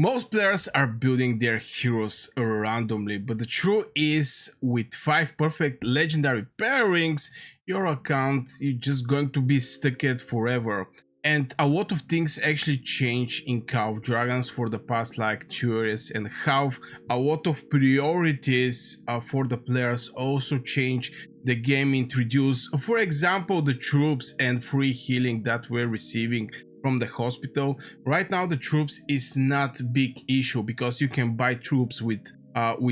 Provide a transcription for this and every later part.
Most players are building their heroes randomly, but the truth is, with 5 perfect legendary pairings, your account is just going to be stuck it forever. And a lot of things actually change in Call of Dragons for the past like 2 years, and how a lot of priorities for the players also change. The game introduced, for example, the troops and free healing that we're receiving from the hospital. Right now the troops is not big issue because you can buy troops with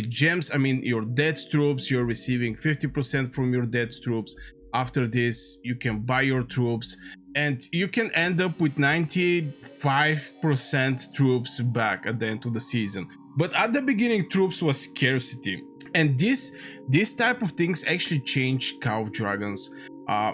gems. I mean, your dead troops, you're receiving 50% from your dead troops. After this you can buy your troops and you can end up with 95% troops back at the end of the season. But at the beginning troops was scarcity, and this type of things actually change Call of Dragons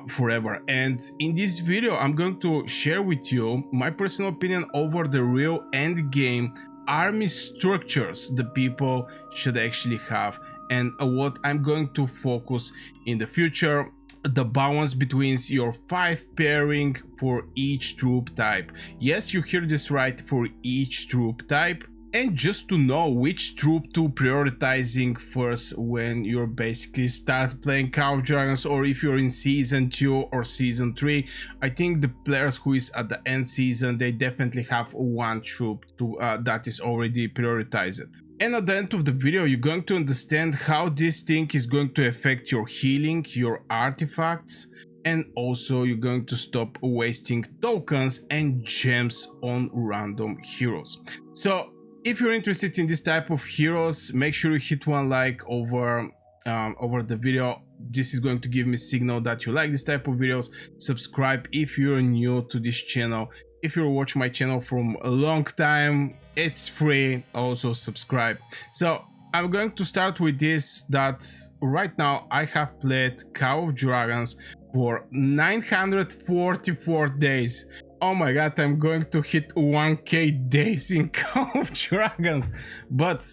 forever. And in this video I'm going to share with you my personal opinion over the real end game army structures the people should actually have, and what I'm going to focus in the future, the balance between your 5 pairing for each troop type. Yes, you hear this right, for each troop type. And just to know which troop to prioritizing first when you're basically start playing Call of Dragons, or if you're in season 2 or season 3. I think the players who is at the end season, they definitely have one troop to that is already prioritized. And at the end of the video you're going to understand how this thing is going to affect your healing, your artifacts, and also you're going to stop wasting tokens and gems on random heroes. So if you're interested in this type of heroes, make sure you hit one like over the video. This is going to give me signal that you like this type of videos. Subscribe if you're new to this channel. If you're watching my channel from a long time, it's free. Also subscribe. So I'm going to start with this, that right now I have played Call of Dragons for 944 days. Oh my god, I'm going to hit 1k days in Call of Dragons. But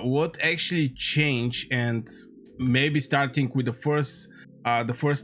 what actually changed, and maybe starting with the first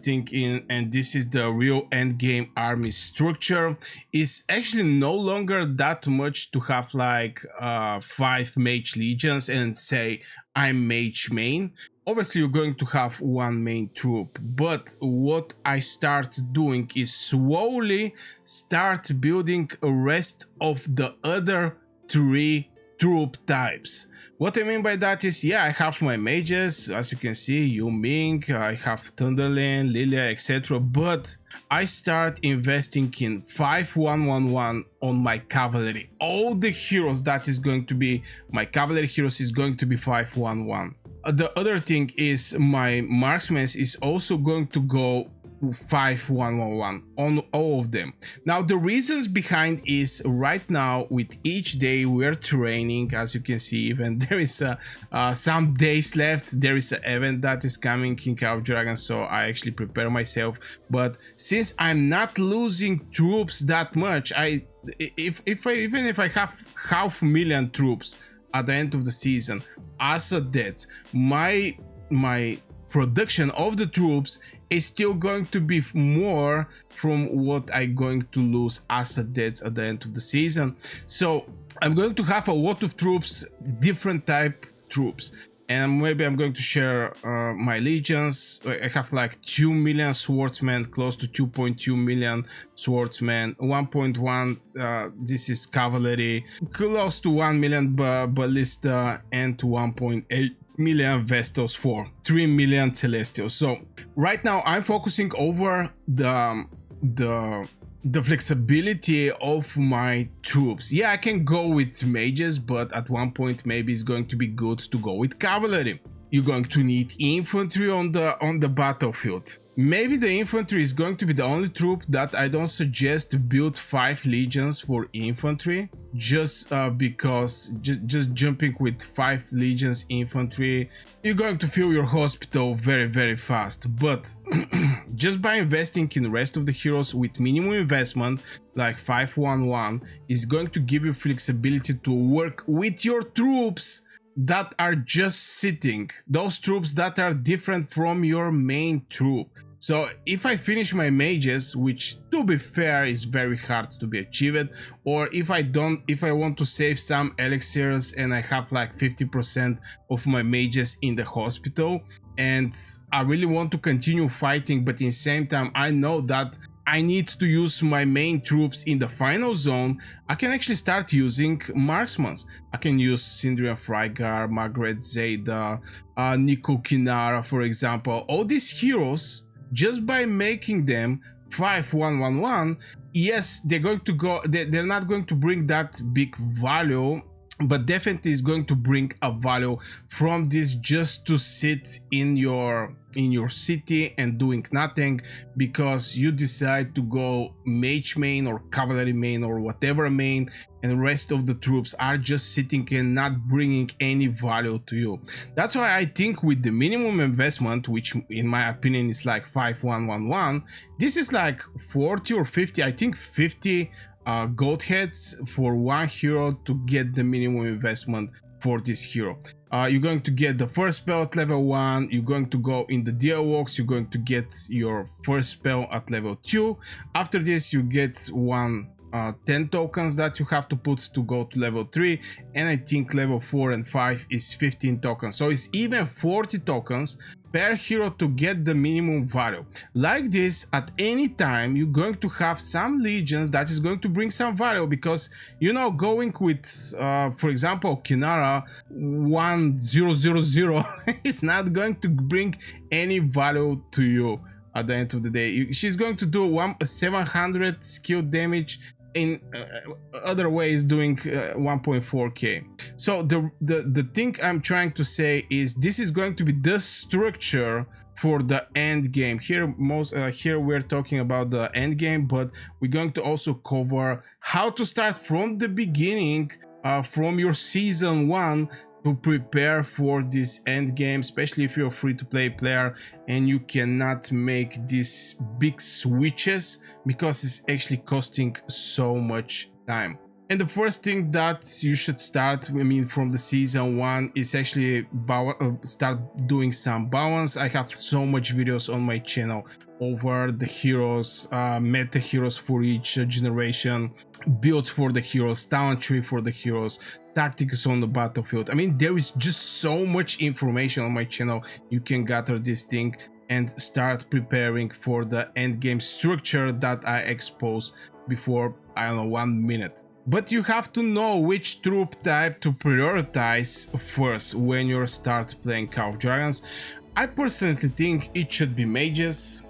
thing in, and this is the real end game army structure, is actually no longer that much to have like 5 mage legions and say I'm mage main. Obviously you're going to have one main troop, but what I start doing is slowly start building a rest of the other 3 troop types. What I mean by that is, yeah, I have my mages, as you can see, Yu Ming, I have Thunderlin, Liliya, etc. But I start investing in 5111 on my cavalry. All the heroes that is going to be my cavalry heroes is going to be 511. The other thing is my marksmen is also going to go 5111 on all of them. Now the reasons behind is, right now with each day we're training, as you can see, even there is some days left, there is an event that is coming in Call of Dragons, so I actually prepare myself. But since I'm not losing troops that much, even if I have 500,000 troops at the end of the season as a debt, my production of the troops is still going to be more from what I'm going to lose as a debt at the end of the season. So I'm going to have a lot of troops, different type troops, and maybe I'm going to share my legions. I have like 2 million swordsmen, close to 2.2 million swordsmen, 1.1 this is cavalry, close to 1 million ballista, and 1.8 million Vestos for 3 million Celestials. So right now I'm focusing over the flexibility of my troops. Yeah, I can go with mages, but at one point maybe it's going to be good to go with cavalry. You're going to need infantry on the battlefield. Maybe the infantry is going to be the only troop that I don't suggest to build 5 legions for infantry, just because just jumping with 5 legions infantry, you're going to fill your hospital very fast. But just by investing in the rest of the heroes with minimum investment, like 511, is going to give you flexibility to work with your troops that are just sitting, those troops that are different from your main troop. So if I finish my mages, which to be fair is very hard to be achieved, or if I want to save some elixirs and I have like 50% of my mages in the hospital, and I really want to continue fighting, but in the same time I know that I need to use my main troops in the final zone, I can actually start using marksmans. I can use Sindrian Frygar, Margaret Zeta, Nico Kinara, for example. All these heroes, just by making them 5111, yes, they're going to go, they're not going to bring that big value, but definitely is going to bring a value from this just to sit in your city and doing nothing, because you decide to go mage main or cavalry main or whatever main, and the rest of the troops are just sitting and not bringing any value to you. That's why I think with the minimum investment, which in my opinion is like 5111, this is like 40 or 50, I think 50 gold heads for one hero to get the minimum investment for this hero. You're going to get the first spell at level 1, you're going to go in the dialogues, you're going to get your first spell at level 2. After this you get 10 tokens that you have to put to go to level 3, and I think level 4 and 5 is 15 tokens, so it's even 40 tokens per hero to get the minimum value. Like this, at any time you're going to have some legions that is going to bring some value, because you know, going with for example Kinara 1000 is not going to bring any value to you. At the end of the day, she's going to do 700 skill damage, in other ways doing 1.4k. So the thing I'm trying to say is this is going to be the structure for the end game. Here here we're talking about the end game, but we're going to also cover how to start from the beginning, from your season 1, to prepare for this end game, especially if you're a free-to-play player and you cannot make these big switches, because it's actually costing so much time. And the first thing that you should start, I mean, from the season 1 is actually start doing some balance. I have so much videos on my channel over the heroes, meta heroes for each generation, builds for the heroes, talent tree for the heroes, tactics on the battlefield. I mean, there is just so much information on my channel. You can gather this thing and start preparing for the end game structure that I exposed before, I don't know, 1 minute. But you have to know which troop type to prioritize first when you start playing Call of Dragons. I personally think it should be mages.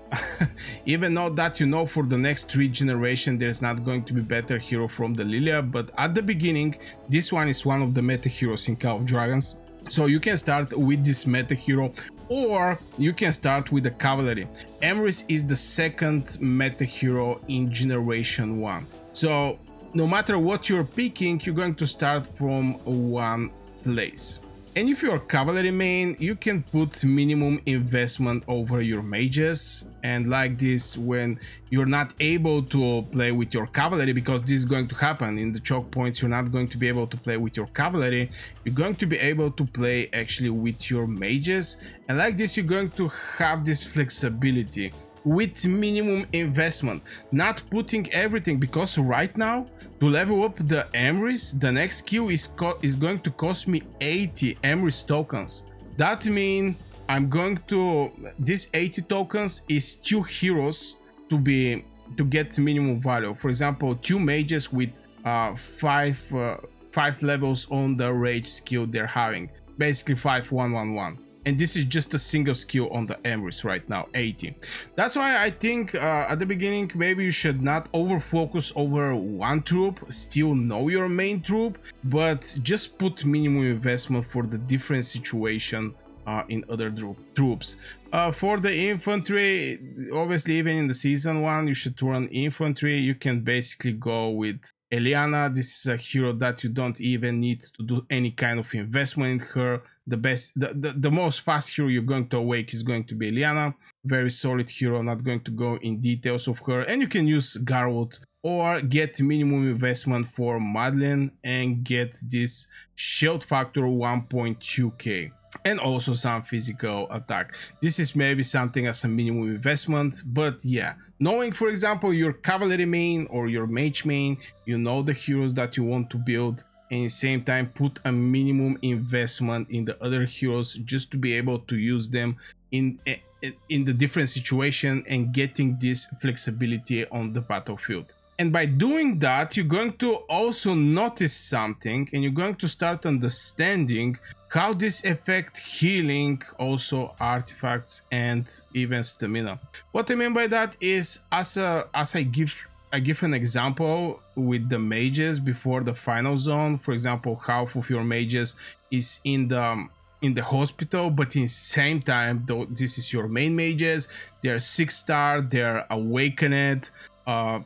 Even though that, you know, for the next 3 generations there's not going to be better hero from the Liliya, but at the beginning this one is one of the meta heroes in Call of Dragons, so you can start with this meta hero, or you can start with the cavalry. Emrys is the second meta hero in generation 1, so no matter what you're picking, you're going to start from one place. And if you're cavalry main, you can put minimum investment over your mages, and like this, when you're not able to play with your cavalry, because this is going to happen in the choke points, you're not going to be able to play with your cavalry, you're going to be able to play actually with your mages, and like this you're going to have this flexibility with minimum investment, not putting everything, because right now to level up the Emrys, the next skill is going to cost me 80 Emrys tokens. That means I'm going to, this 80 tokens is 2 heroes to get minimum value. For example, 2 mages with 5 levels on the rage skill they're having, basically 5111. And this is just a single skill on the Emrys right now, 80. That's why I think at the beginning maybe you should not over focus over one troop, still know your main troop, but just put minimum investment for the different situation in other troops. For the infantry, obviously even in the season 1 you should run infantry. You can basically go with Eliana. This is a hero that you don't even need to do any kind of investment in her. The most fast hero you're going to awake is going to be Eliana. Very solid hero, not going to go in details of her. And you can use Garwood or get minimum investment for Madeline and get this shield factor 1.2k. and also some physical attack. This is maybe something as a minimum investment, but yeah, knowing for example your cavalry main or your mage main, you know the heroes that you want to build, and at the same time put a minimum investment in the other heroes just to be able to use them in the different situation and getting this flexibility on the battlefield. And by doing that, you're going to also notice something, and you're going to start understanding how this affect healing, also artifacts, and even stamina. What I mean by that is, as I give an example with the mages before the final zone. For example, half of your mages is in the hospital, but in the same time, though this is your main mages, they're 6-star, they're awakened,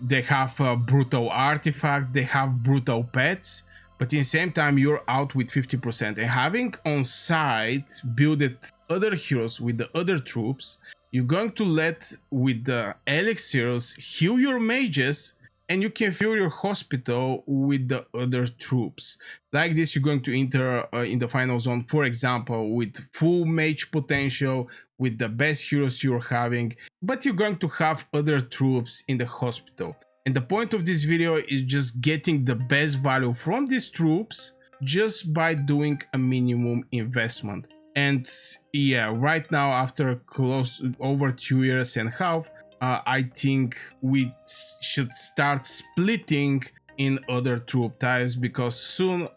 they have brutal artifacts, they have brutal pets, but in the same time you're out with 50%. And having on site builded other heroes with the other troops, you're going to let with the elixirs heal your mages, and you can fill your hospital with the other troops. Like this, you're going to enter in the final zone, for example, with full mage potential, with the best heroes you're having, but you're going to have other troops in the hospital. And the point of this video is just getting the best value from these troops just by doing a minimum investment. And yeah, right now, after close over 2 years and a half, I think we should start splitting in other troop types, because soon,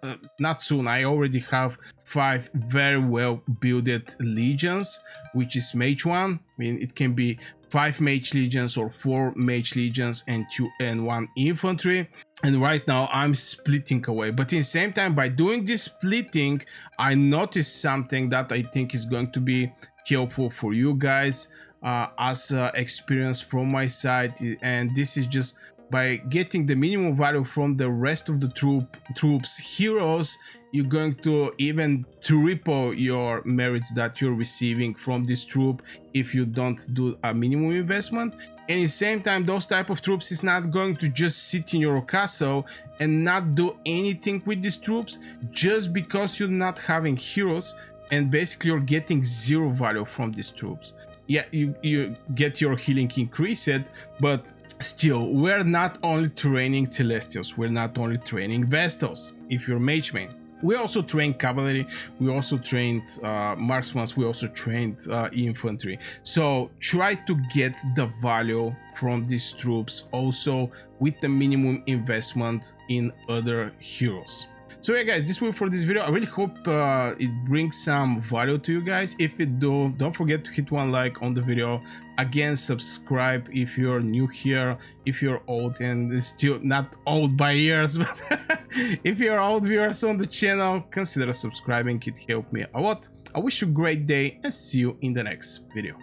not soon, I already have 5 very well builded legions, which is mage 1. I mean, it can be 5 mage legions or 4 mage legions and 1 infantry. And right now I'm splitting away, but in the same time, by doing this splitting, I noticed something that I think is going to be helpful for you guys as experience from my side. And this is just by getting the minimum value from the rest of the troops heroes, you're going to even triple your merits that you're receiving from this troop if you don't do a minimum investment. And at the same time, those type of troops is not going to just sit in your castle and not do anything with these troops just because you're not having heroes, and basically you're getting 0 value from these troops. Yeah, you get your healing increased, but still, we're not only training Celestials, we're not only training Vestals if you're mage main. We also trained cavalry, we also trained marksmen, we also trained infantry. So try to get the value from these troops also with the minimum investment in other heroes. So yeah guys, this will for this video. I really hope it brings some value to you guys. If it do, don't forget to hit 1 like on the video. Again, subscribe if you're new here. If you're old, and still not old by years, but if you're old viewers on the channel, consider subscribing. It helped me a lot. I wish you a great day and see you in the next video.